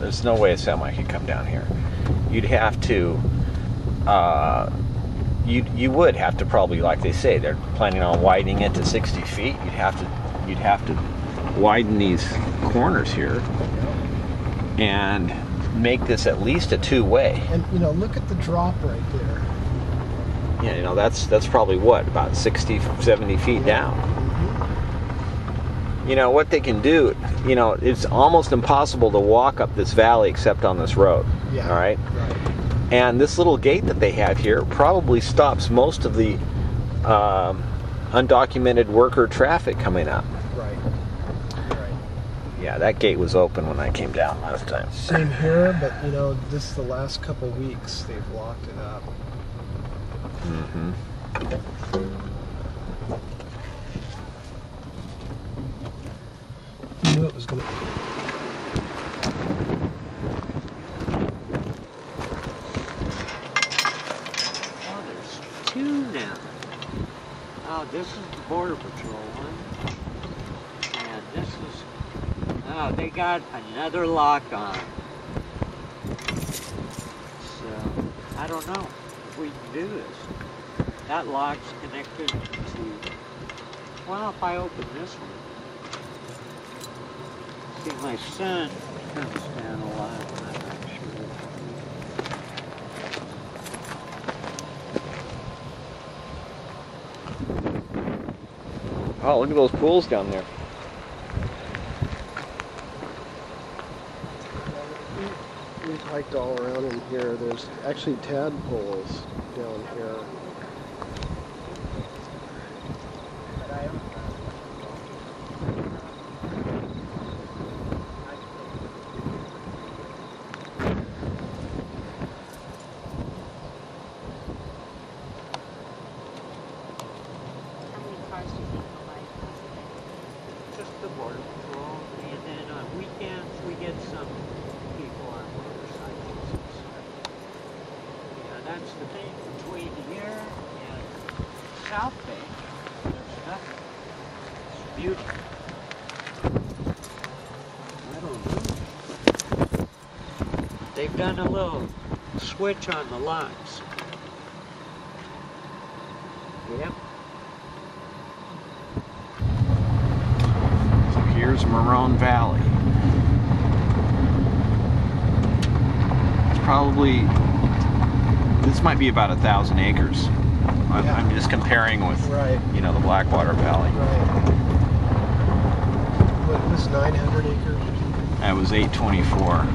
There's no way a semi could come down here. You'd have to, you would have to probably, like they say, they're planning on widening it to 60 feet. You'd have to widen these corners here and make this at least a two-way. And look at the drop right there. Yeah, that's probably what, about 60, 70 feet down. What they can do, it's almost impossible to walk up this valley except on this road. Yeah. All right? And this little gate that they have here probably stops most of the undocumented worker traffic coming up. Right. Yeah, that gate was open when I came down last time. Same here, but the last couple weeks they've locked it up. Mm-hmm. I knew it was going to... Oh, there's two now. Oh, this is the Border Patrol one. And this is... Oh, they got another lock on. So, I don't know if we can do this. That lock's connected to... Well, if I open this one... See, my son comes down a lot, I'm not sure. Oh, look at those pools down there. We've hiked all around in here. There's actually tadpoles down here. Just the Border Patrol, and then on weekends we get some people on motorcycles and stuff. Yeah, that's the thing between here and South Bay. There's nothing. It's beautiful. I don't know. They've done a little switch on the locks. Yep. Here's Marone Valley. It's probably, this might be about 1,000 acres. I'm just comparing with, the Blackwater Valley. Right. What was 900 acres or something? That was 824,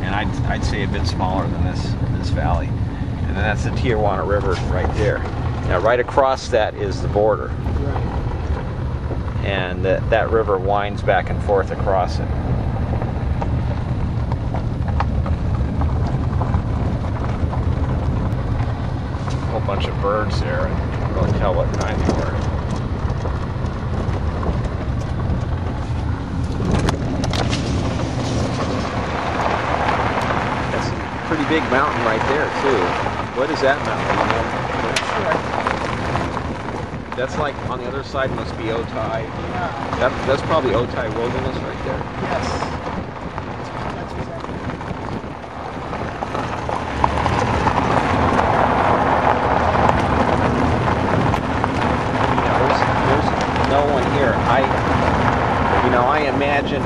and I'd say a bit smaller than this valley. And then that's the Tijuana River right there. Now, right across that is the border. Right. And that river winds back and forth across it. A whole bunch of birds there, and you can really tell what kind they were. That's a pretty big mountain right there, too. What is that mountain? That's like on the other side must be Otay. Yeah. That's probably Otay Wilderness right there. Yes. That's exactly There's no one here. I imagine,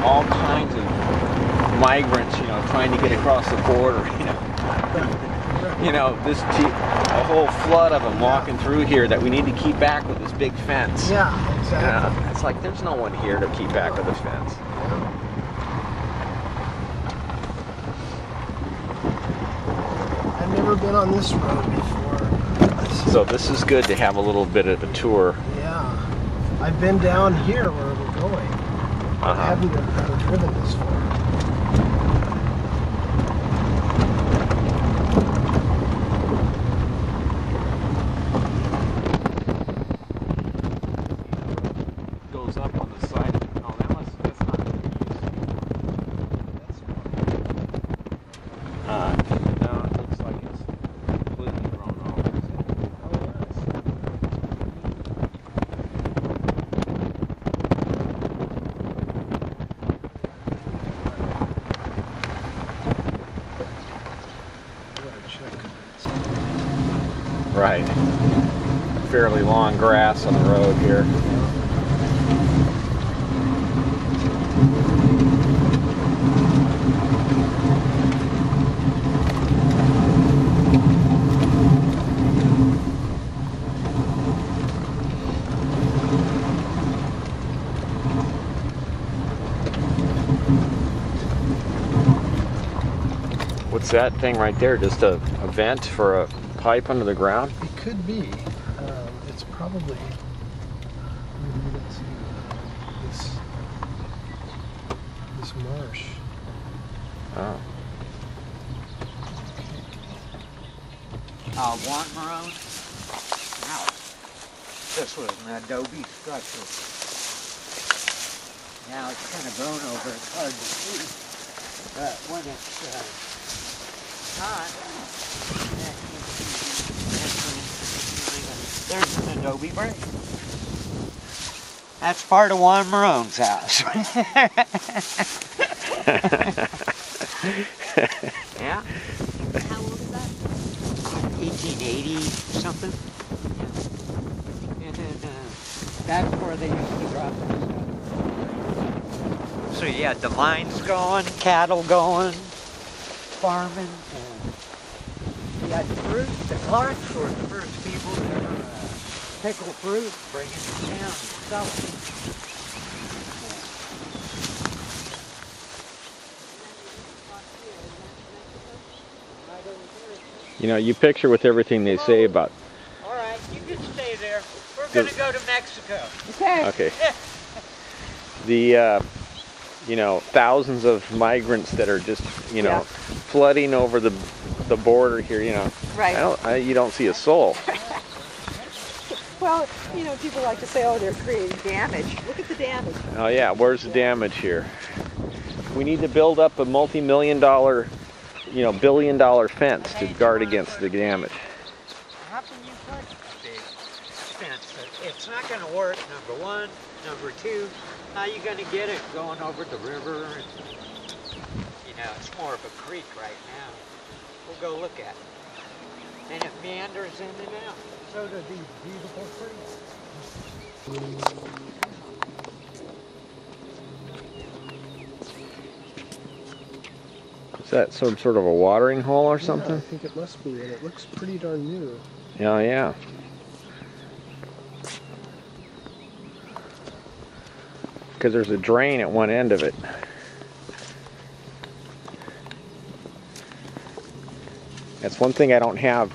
all kinds of migrants, trying to get across the border, a whole flood of them walking through here that we need to keep back with this big fence. Yeah, exactly. It's like there's no one here to keep back with this fence. I've never been on this road before. So this is good to have a little bit of a tour. Yeah. I've been down here where we're going. I haven't ever driven this far. Right. Fairly long grass on the road here. What's that thing right there? Just a vent for a pipe under the ground? It could be. It's probably. Maybe let's see. This marsh. Oh. One road. Now, this was an adobe structure. Now it's kind of grown over. It's hard to see. But when it's hot, there's an adobe break. That's part of Juan Marone's house. Yeah. How old is that? 1880 something. And then that's where they used to drop the stuff. So you had the mines going, cattle going, farming, and you had fruit. The Clarks were the first people to ever pickle fruit, bring it to town and sell it. You know, you picture with everything they say about... All right, you can stay there. We're going to go to Mexico. Okay. The, you know, thousands of migrants that are just, you know, flooding over the border here, you know. Right. You don't see a soul. Well, you know, people like to say, oh, they're creating damage. Look at the damage. Oh yeah, where's the damage here? We need to build up a multi-million-dollar, you know, billion-dollar fence to guard against the damage. How can you put a big fence? It's not going to work, number one. Number two, how are you going to get it going over the river? And, you know, it's more of a creek right now. We'll go look at it. And it meanders in and out. So do these beautiful trees. Is that some sort of a watering hole or something? Yeah, I think it must be, and it looks pretty darn new. Yeah, yeah. Because there's a drain at one end of it. That's one thing I don't have.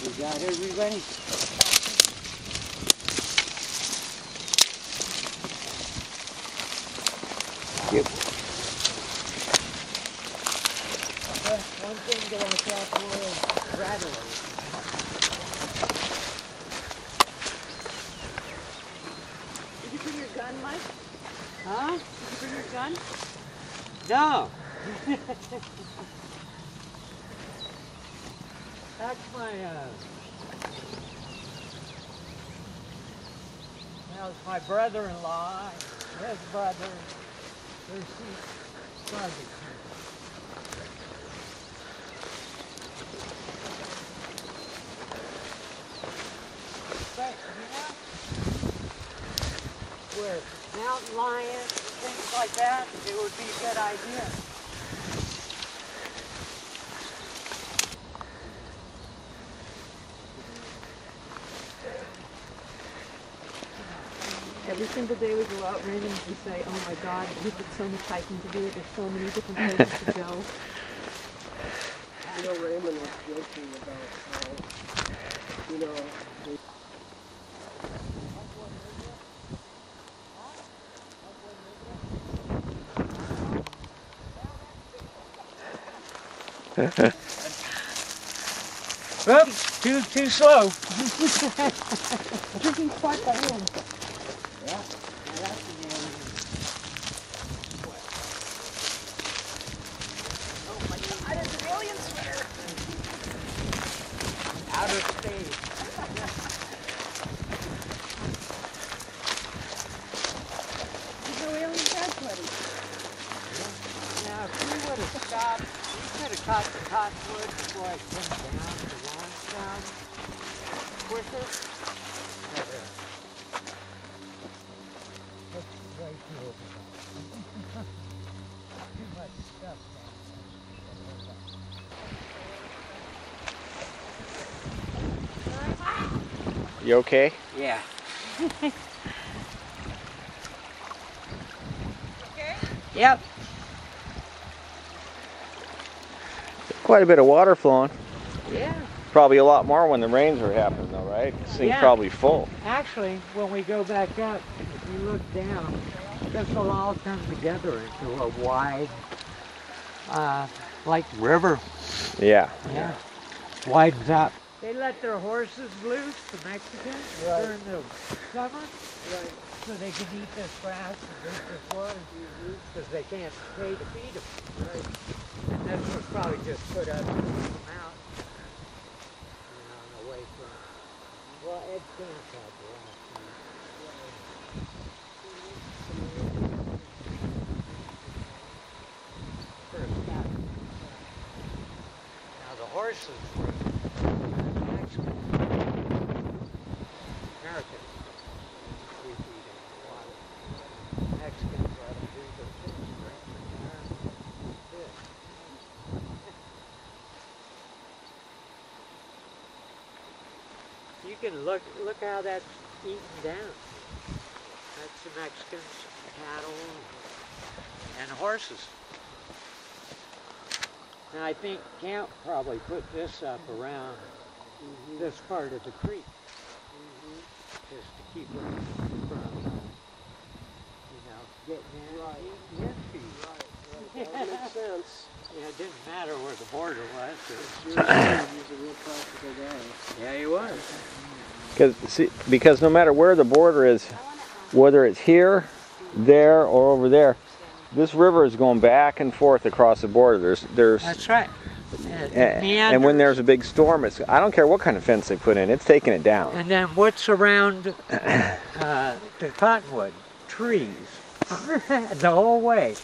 You got everybody? Yep. One thing to watch out for is rattlers. Did you bring your gun, Mike? Huh? Did you bring your gun? No. That's my, that was my brother-in-law, his brother, their sergeant. But, you know, lions, things like that, it would be a good idea. Every single day we go out randomly and say, oh my God, we've got so much hiking to do. There's so many different places to go. You know, Raymond was joking about how, you know, Oops, too slow. Drinking spot by hand. Yeah, that's an alien. Oh my God, it's an alien sweater. Outer space. There's no alien dad sweaters. Now, if we would have stopped, we could have caught the cottonwood before I came down to limestone quicker. That's way too overwhelming. Too much stuff down there. You okay? Yeah. Okay? Yep. Quite a bit of water flowing. Yeah. Probably a lot more when the rains are happening though, right? This thing's Yeah. probably full. Actually, when we go back up, if you look down, this will all come together into a wide, like river. Yeah. Yeah. Widens up. They let their horses loose, the Mexicans, during the summer. Right. So they can eat this grass and drink this water because they can't pay to feed them. Right. And this was probably just put up to keep them out. You know, away from. Well, Ed Camp had the last first cat. Now the horses were Mexican. Americans. We feed them water. Mexicans let them do their thing, right? You can look how that's eaten down. That's the Mexicans, cattle, and horses. And I think Camp probably put this up around this part of the creek, just to keep them from, getting in and eating feed. that makes sense. Yeah, it didn't matter where the border was. He's a real practical guy. Yeah, he was. Because no matter where the border is, whether it's here, there, or over there, this river is going back and forth across the border. That's right. And when there's a big storm, I don't care what kind of fence they put in, it's taking it down. And then what's around the cottonwood? Trees. The whole way.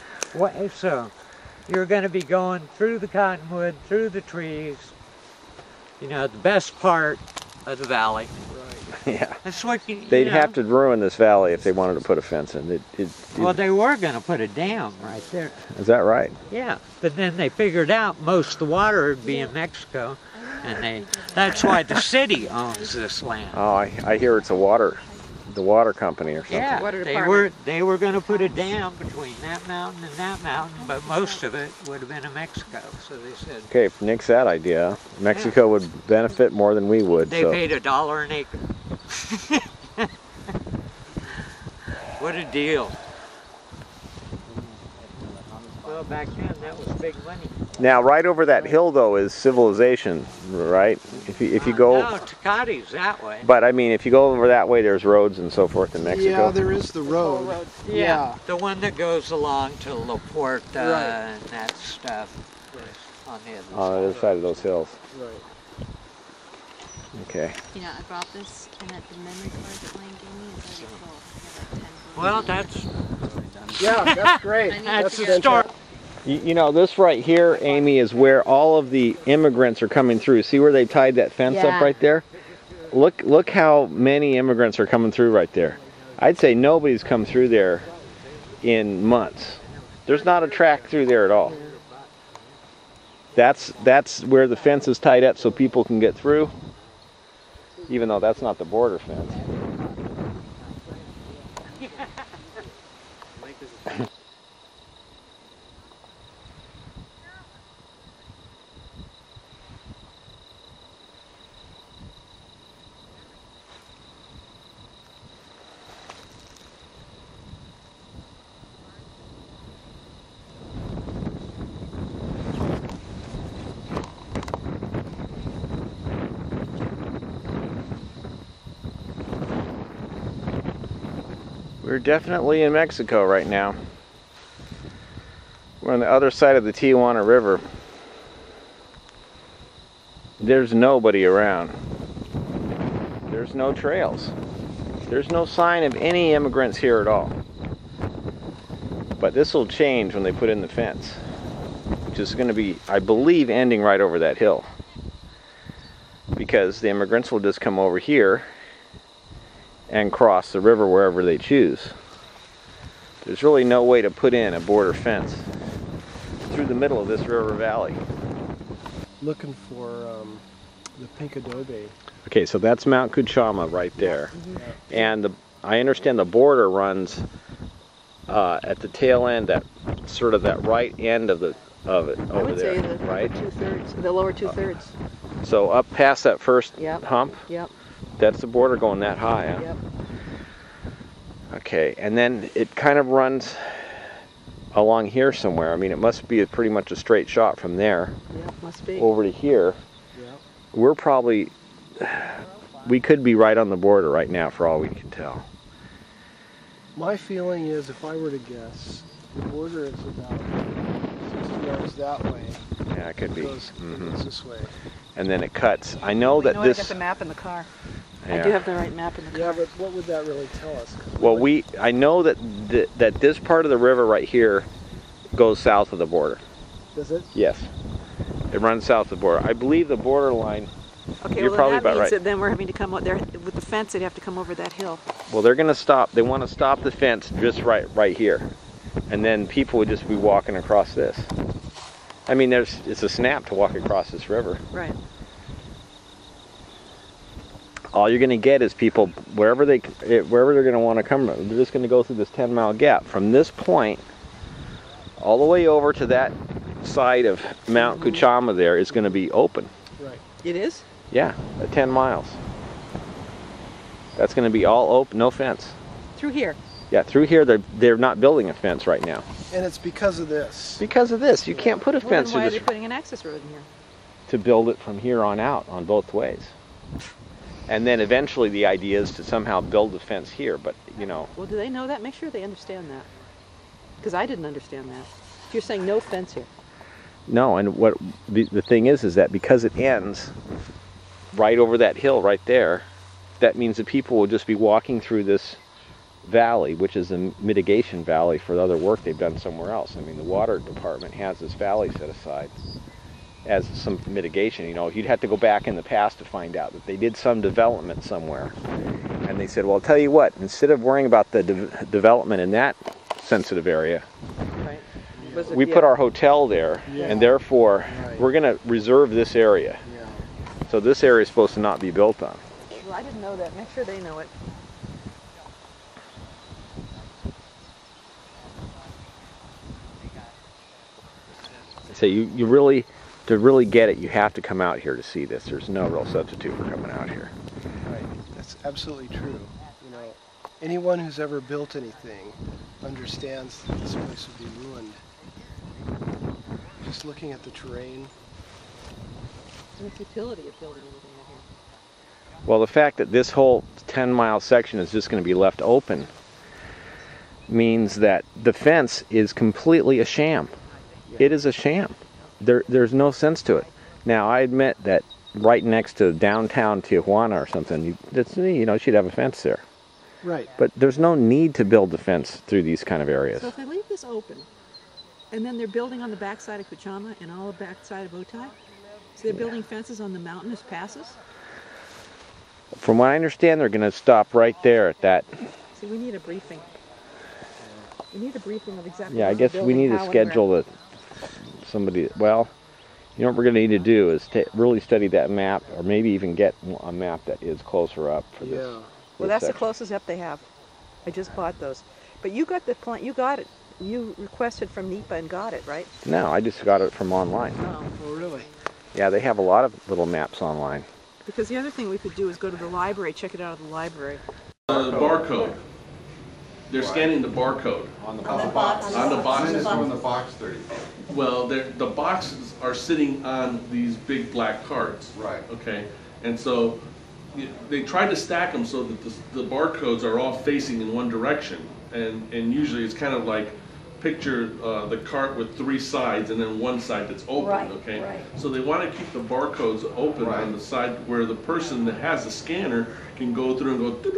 So you're going to be going through the cottonwood, through the trees, the best part of the valley. Yeah. That's what They'd have to ruin this valley if they wanted to put a fence in. Well, they were going to put a dam right there. Is that right? Yeah, but then they figured out most of the water would be in Mexico, and that's why the city owns this land. Oh, I hear it's the water company or something. Yeah, they were going to put a dam between that mountain and that mountain, but most of it would have been in Mexico. So they said. Okay, nix that idea. Mexico would benefit more than we would. They paid $1 an acre. What a deal. Well, back then that was big money. Now, right over that hill though is civilization, right? If you go. No, Tecati's that way. But I mean, if you go over that way, there's roads and so forth in Mexico. Yeah, there is the road. Yeah, the one that goes along to La Puerta and that stuff on the other side of those hills. Right. Okay. I brought this and at the memory card that Wayne gave me is really cool. Well, that's that's great. that's the story. This right here, Amy, is where all of the immigrants are coming through. See where they tied that fence up right there? Look how many immigrants are coming through right there. I'd say nobody's come through there in months. There's not a track through there at all. That's where the fence is tied up so people can get through, even though that's not the border fence. We're definitely in Mexico right now. We're on the other side of the Tijuana River. There's nobody around. There's no trails. There's no sign of any immigrants here at all. But this will change when they put in the fence, which is going to be, I believe, ending right over that hill. Because the immigrants will just come over here and cross the river wherever they choose. There's really no way to put in a border fence through the middle of this river valley. Looking for the pink adobe. Okay, so that's Mount Cuchama right there. And I understand the border runs at the tail end, that sort of that right end of it over there, I would say the right? 2/3, the lower 2/3. So up past that first hump, Yep. that's the border going that high, huh? Yep. Okay, and then it kind of runs along here somewhere. I mean, it must be pretty much a straight shot from there Must be. over to here. Yep. We're probably, we could be right on the border right now for all we can tell. My feeling is, if I were to guess, the border is about 60 yards that way. Yeah, it could be. It goes this way. And then it cuts. I know that I this. got the map in the car. Yeah. I do have the right map in the car. Yeah, but what would that really tell us? Well, I know that that this part of the river right here goes south of the border. Does it? Yes, it runs south of the border. I believe the border line. Okay, You're well, probably that about means right. that then we're having to come out there with the fence. They'd have to come over that hill. Well, they're going to stop. They want to stop the fence just right here, and then people would just be walking across this. I mean, it's a snap to walk across this river. Right. All you're going to get is people wherever they're going to want to come. They're just going to go through this 10-mile gap from this point all the way over to that side of Mount Cuchama. There is going to be open. Right. It is? Yeah, at 10 miles. That's going to be all open, no fence. Through here. Yeah, through here they're not building a fence right now. And it's because of this. Because of this, you can't put a Well, fence then why are through they this putting an access road in here? to build it from here on out on both ways. And then eventually the idea is to somehow build the fence here, but you know. Well, do they know that? Make sure they understand that. Because I didn't understand that. You're saying no fence here. No, and what the thing is that because it ends right over that hill right there, that means that people will just be walking through this valley, which is a mitigation valley for the other work they've done somewhere else. I mean, the water department has this valley set aside as some mitigation. You know, you'd have to go back in the past to find out that they did some development somewhere. And they said, well, I'll tell you what, instead of worrying about the development in that sensitive area, Right. we put our hotel there, and therefore we're going to reserve this area. Yeah. So this area is supposed to not be built on. Well, I didn't know that. Make sure they know it. So you really, to really get it, you have to come out here to see this. There's no real substitute for coming out here. Right. That's absolutely true. You know, anyone who's ever built anything understands that this place would be ruined. Just looking at the terrain. And the futility of building anything out here. Well, the fact that this whole 10-mile section is just going to be left open means that the fence is completely a sham. It is a sham. There's no sense to it. Now, I admit that right next to downtown Tijuana or something, you should have a fence there. Right. But there's no need to build the fence through these kind of areas. So if they leave this open, and then they're building on the backside of Cuchama and all the backside of Otay, so they're building fences on the mountainous passes? From what I understand, they're going to stop right there at that. See, we need a briefing. We need a briefing of exactly. Yeah, I what we're guess we building, need to how and schedule where. it. Somebody, well, you know what we're going to need to do is really study that map, or maybe even get a map that is closer up for this. Yeah. Well, that's the section. closest up they have. I just bought those. But you got the plan. You got it. You requested from NEPA and got it, right? No, I just got it from online. Oh. Oh, really? Yeah, they have a lot of little maps online. Because the other thing we could do is go to the library, check it out at the library. The barcode. They're scanning the barcode. On the On the box. boxes. On the box 30 feet. Well, the boxes are sitting on these big black cards. Right. Okay, and so they try to stack them so that the barcodes are all facing in one direction, and usually it's kind of like picture the cart with 3 sides and then one side that's open. Right, okay, right. so they want to keep the barcodes open Right. on the side where the person that has the scanner can go through and go.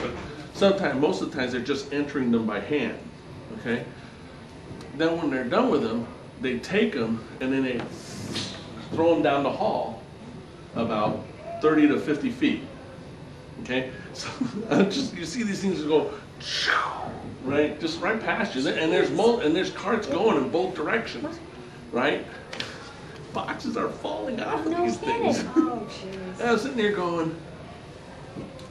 But sometimes, most of the times, they're just entering them by hand. Okay. Then when they're done with them, they take them and then they throw them down the hall about 30 to 50 feet. Okay, so just you see these things go right, just right past you, and there's carts going in both directions, right? Boxes are falling off of No these kidding. things. Oh, jeez. And I was sitting there going,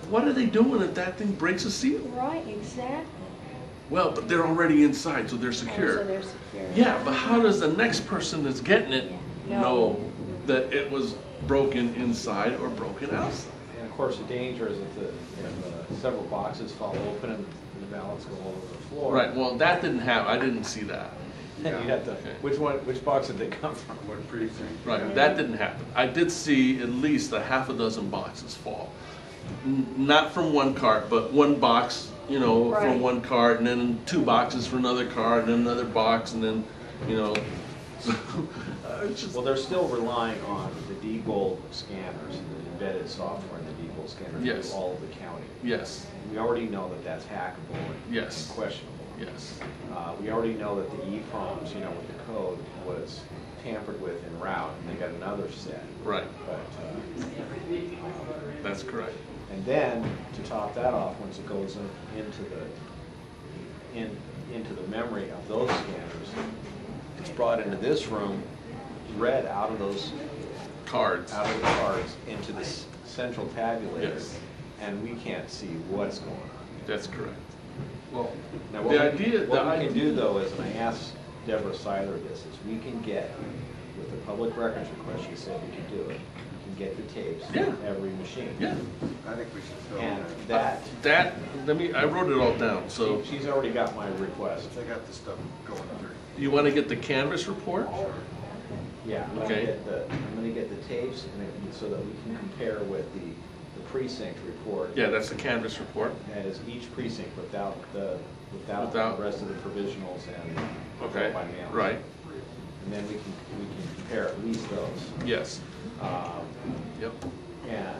what are they doing if that thing breaks a seal? Right, exactly. Well, but they're already inside, so they're Oh, secure. so they're secure. Yeah, but how does the next person that's getting it Yeah. know that it was broken inside or broken outside? And of course, the danger is if several boxes fall open and the ballots go all over the floor. Right, well, that didn't happen. I didn't see that. Then you have to, Okay. which box did they come from? What precinct? Right, that didn't happen. I did see at least a half a dozen boxes fall. Not from one cart, but one box, you know, Right. from one cart, and then 2 boxes for another cart, and then another box, and then, you know. So, it's just, Well, they're still relying on the D-Gold scanners, the embedded software in the D-Gold scanner Yes. to do all of the counting. yes, We already know that that's hackable and Yes. and questionable. yes. We already know that the EEPROMs, you know, with the code was tampered with en route, and they got another set. Right, But, that's correct. and then, to top that off, once it goes into the memory of those scanners, it's brought into this room, read out of those, Cards. out of the cards into this central tabulator, Yes. and we can't see what's going on. That's correct. Well, Now, the idea, what we can do though is, and I asked Deborah Seiler this, is we can get, with the public records request, she said we could do it, we can get the tapes Yeah. from every machine. yeah, I think we should film And that. that, I wrote it all down, so she's already got my request. They got the stuff going through. you want to get the canvas report? Yeah, I'm Okay. gonna get the tapes, so that we can compare with the precinct report. Yeah, that's the canvas report. That is each precinct without the Without- rest of the provisionals and Okay, vote by mail. right, And then we can compare at least those. yes, Um, yep, And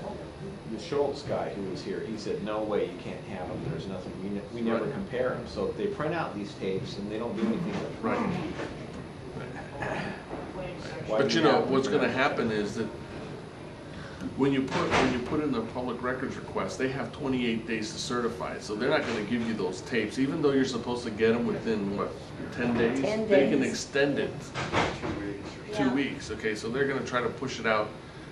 the Schultz guy who was here, he said, no way, you can't have them, there's nothing, we never Right. compare them. So if they print out these tapes and they don't do anything with them. right. why But do you we know, have them? what's gonna happen is that when you put in the public records request, they have 28 days to certify it, so they're not gonna give you those tapes, even though you're supposed to get them within, what, 10 days? 10 They can days. extend it 2 weeks or 2 Yeah. weeks, okay, so they're gonna try to push it out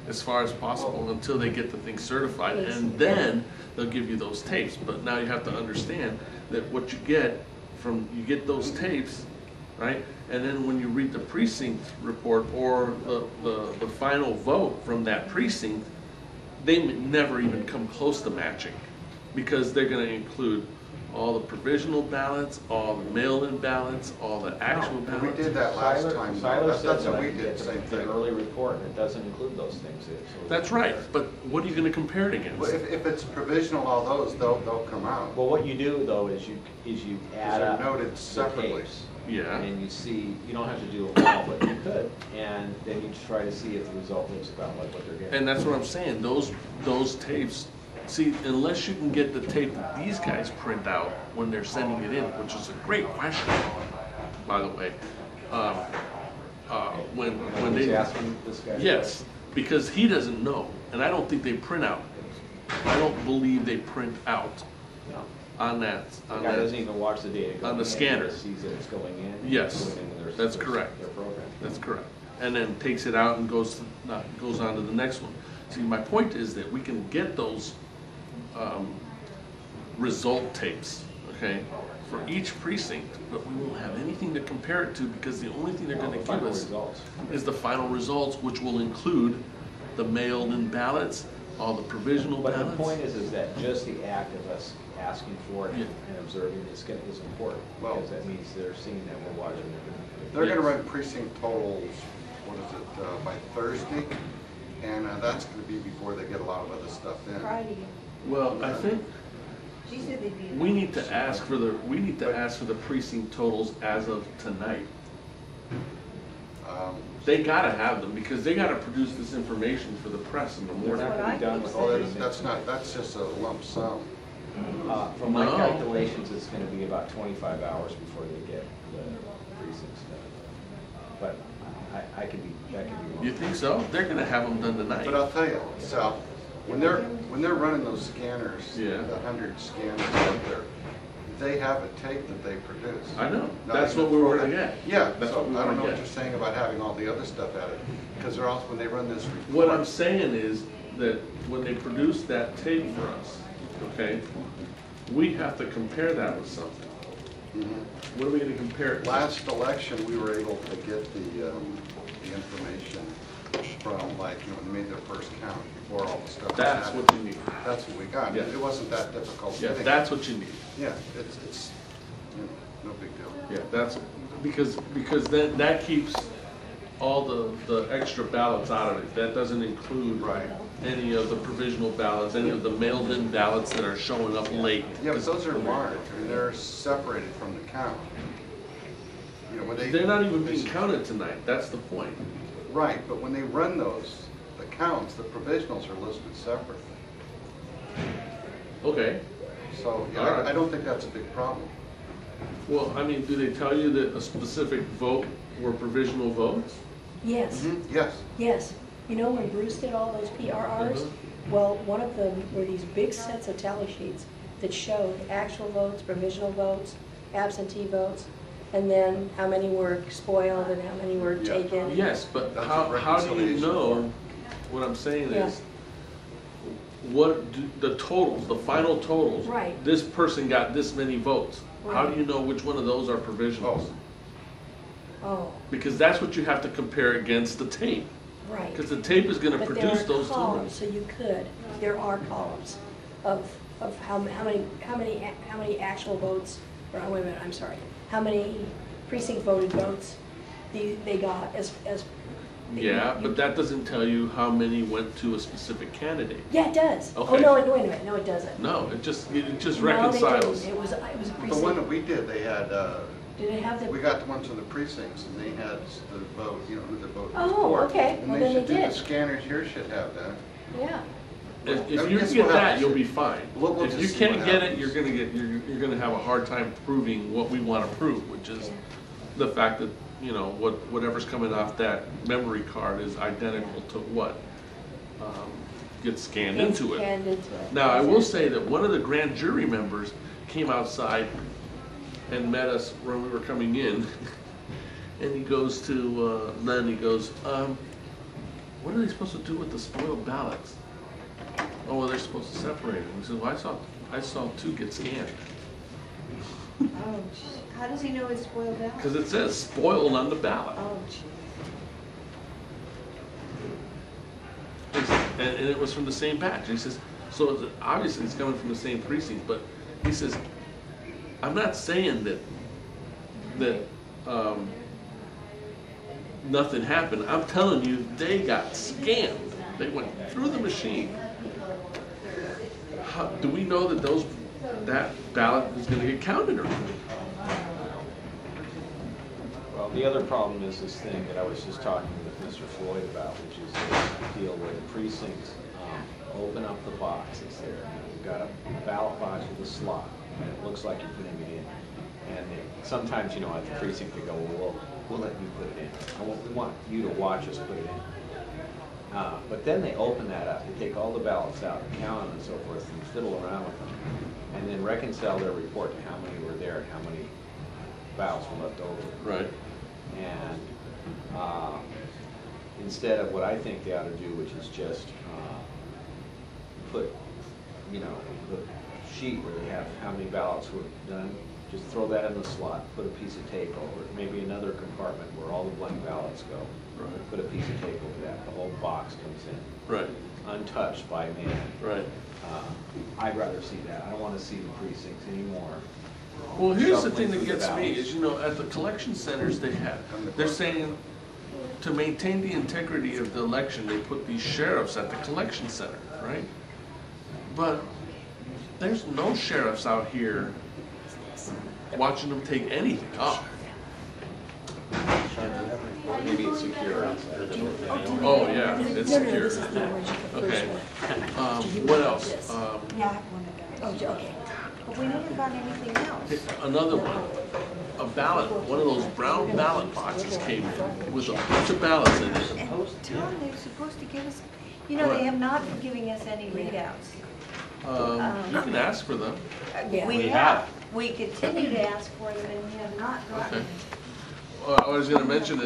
as far as possible until they get the thing certified, Yes. and then they'll give you those tapes. But now you have to understand that what you get those tapes, right? And then when you read the precinct report or the final vote from that precinct, they may never even come close to matching, because they're gonna include all the provisional ballots, all the mail-in ballots, all the actual We ballots. did that last Seiler- time. Seiler That's said that what I we can did, get same the thing. early report, and it doesn't include those things. So That's right, but what are you gonna compare it against? Well, if it's provisional, all those, they'll come out. Well, what you do though is you add they're up noted the separately. tapes. Yeah. And you see, you don't have to do them all, but you could. And then you try to see if the result looks about like what they're getting. And that's what I'm saying, those tapes, see, unless you can get the tape that these guys print out when they're sending it in, which is a great question, by the way. When Was they, asking this guy? yes, because he doesn't know, and I don't think they print out. I don't believe they print out. No. on that. The On guy that. doesn't even watch the data going On the in, scanner. He just sees that it's going in. Yes, going into that's correct. Their program. That's correct. And then takes it out and goes on to the next one. See, my point is that we can get those result tapes, okay, for each precinct, but we won't have anything to compare it to because the only thing they're going to give us Results. is the final results, which will include the mailed-in ballots, all the provisional But ballots. the point is that just the act of us asking for it Yeah. and observing is important, Well- because that means they're seeing that we're watching it. They're gonna Yes. run precinct totals, what is it, by Thursday? And that's gonna be before they get a lot of other stuff in. Friday. Well, I think She said they'd be. we need to ask for the precinct totals as of tonight. They gotta have them because they gotta produce this information for the press in the They're morning. not gonna be done with Oh, everything. that's just a lump sum. From my No. calculations, it's gonna be about 25 hours before they get the precincts done. But that could be wrong. You think so? They're gonna have them done tonight. But I'll tell you, Sal, when they're running those scanners, Yeah. the 100 scanners out there, they have a tape that they produce. I know. Now, That's you what we know, were gonna get. Yeah, That's so what we I don't wanna know what get. you're saying about having all the other stuff at it, because they're also, when they run this report. What I'm saying is that when they produce that tape for us, okay, we have to compare that with something. Mhm. What are we gonna compare it to? Last election, we were able to get the information from, like, when they made their first count, before all the stuff was That's added. what you need. That's what we got. Yeah. It wasn't that difficult. Yeah, getting it. that's what you need. Yeah, it's, you know, no big deal. Yeah, that's, because then that keeps all the extra ballots out of it. That doesn't include Right. any of the provisional ballots, any of the mailed-in ballots that are showing up late. Yeah, but those are marked, and they're separated from the count. You know, when they. They're not even being counted tonight, that's the point. Right, but when they run those, the counts, the provisionals are listed separately. Okay, So, yeah, All right. I don't think that's a big problem. well, I mean, do they tell you that a specific vote were provisional votes? Yes, Yes, yes. You know when Bruce did all those PRRs? Well, one of them were these big sets of tally sheets that showed actual votes, provisional votes, absentee votes, and then how many were spoiled and how many were Yeah. taken. Yes, but That's how what do you reconciliation know, what I'm saying Yeah. is, what, the totals, the final totals? Right. This person got this many votes. How Right. do you know which one of those are provisionals? Oh, Because that's what you have to compare against the tape. right. Because the tape is gonna But there produce are those columns, totals. so you could, there are columns of how many actual votes, or wait a minute, I'm sorry, how many precinct voted votes they got as. Yeah, but that doesn't tell you how many went to a specific candidate. Yeah, it does. Oh, Okay. no, wait a minute, no, it doesn't. No, it just No, they reconciles. didn't. It was a the one precinct. that we did, they had, Did it have we the, got the ones from the precincts, and they had the vote, you know, who the vote was Oh, for. okay. And Well, they then should they do, the did. scanners here should have that. yeah, If I you guess get we'll that, have to you'll see. be fine. We'll If you just see can't what get it, happens. you're gonna have a hard time proving what we wanna prove, which is the fact that, you know, whatever's coming off that memory card is identical to what gets scanned It's into it. scanned into it. Now, I will say that one of the grand jury members came outside and met us when we were coming in, and he goes to Len, he goes, what are they supposed to do with the spoiled ballots? Oh, well, they're supposed to separate them. He said, well, I saw 2 get scanned. Oh, how does he know it's spoiled out? Because it says spoiled on the ballot. Oh, gee. And it was from the same batch. And he says, so obviously it's coming from the same precinct, but he says, I'm not saying that nothing happened. I'm telling you, they got scammed. They went through the machine. How, do we know that that ballot is going to get counted or not? Well, the other problem is this thing that I was just talking with Mr. Floyd about, which is this deal where the precincts open up the box that's there. You've got a ballot box with a slot, and it looks like you're putting it in. And sometimes, you know, at the precinct, they go, well, we'll let you put it in. We want you to watch us put it in. But then they open that up, they take all the ballots out, count them and so forth, and fiddle around with them, and then reconcile their report to how many were there and how many ballots were left over. Right. And instead of what I think they ought to do, which is just put, you know, the sheet where they have how many ballots were done, just throw that in the slot, put a piece of tape over it, maybe another compartment where all the blank ballots go. Right. Put a piece of tape over that, the whole box comes in. Right. Untouched by man. Right. I'd rather see that. I don't want to see the precincts anymore. Well, here's the thing Shuffling that through the gets me ballots. is, you know, at the collection centers they're saying to maintain the integrity of the election, they put these sheriffs at the collection center, right? But there's no sheriffs out here watching them take anything up. Maybe it's secure outside. Oh, yeah, it's secure. Okay. What else? Yeah, I have one of those. Oh, okay. But we never got anything else. Another one, a ballot, one of those brown ballot boxes came in with a bunch of ballots in it. And Tom, they're supposed to give us, you know, they have not been giving us any readouts. You can ask for them. We have. We continue to ask for them and we have not gotten Okay. them. I was going to mention that